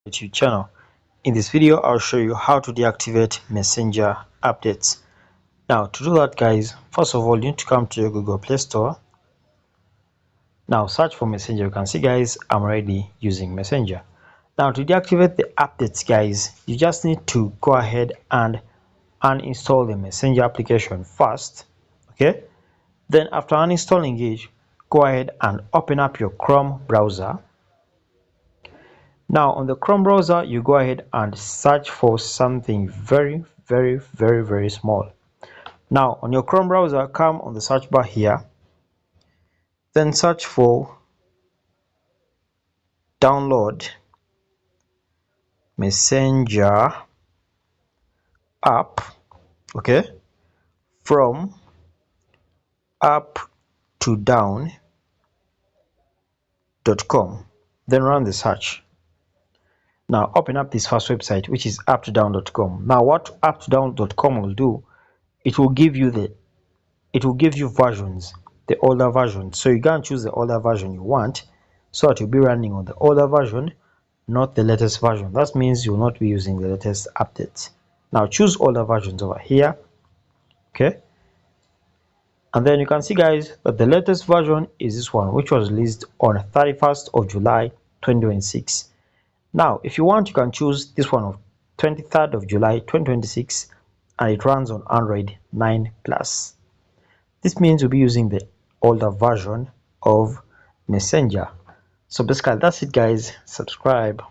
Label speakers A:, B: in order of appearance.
A: YouTube channel. In this video, I'll show you how to deactivate Messenger updates. Now, to do that, guys, first of all, you need to come to your Google Play Store. Now, search for Messenger. You can see, guys, I'm already using Messenger. Now, to deactivate the updates, guys, you just need to go ahead and uninstall the Messenger application first. Okay. Then, after uninstalling it, go ahead and open up your Chrome browser. Now on the Chrome browser, you go ahead and search for something very small. Now on your Chrome browser, come on the search bar here, then search for download Messenger app, okay, from up to down.com, then run the search. Now open up this first website, which is uptodown.com. Now what uptodown.com will do, it will give you versions, the older version. So you can choose the older version you want, so that you'll be running on the older version, not the latest version. That means you'll not be using the latest updates. Now choose older versions over here, okay, and then you can see, guys, that the latest version is this one, which was released on 31st of July 2026. Now if you want, you can choose this one of 23rd of July 2026, and it runs on Android 9 plus. This means we'll be using the older version of Messenger. So basically that's it, guys. Subscribe.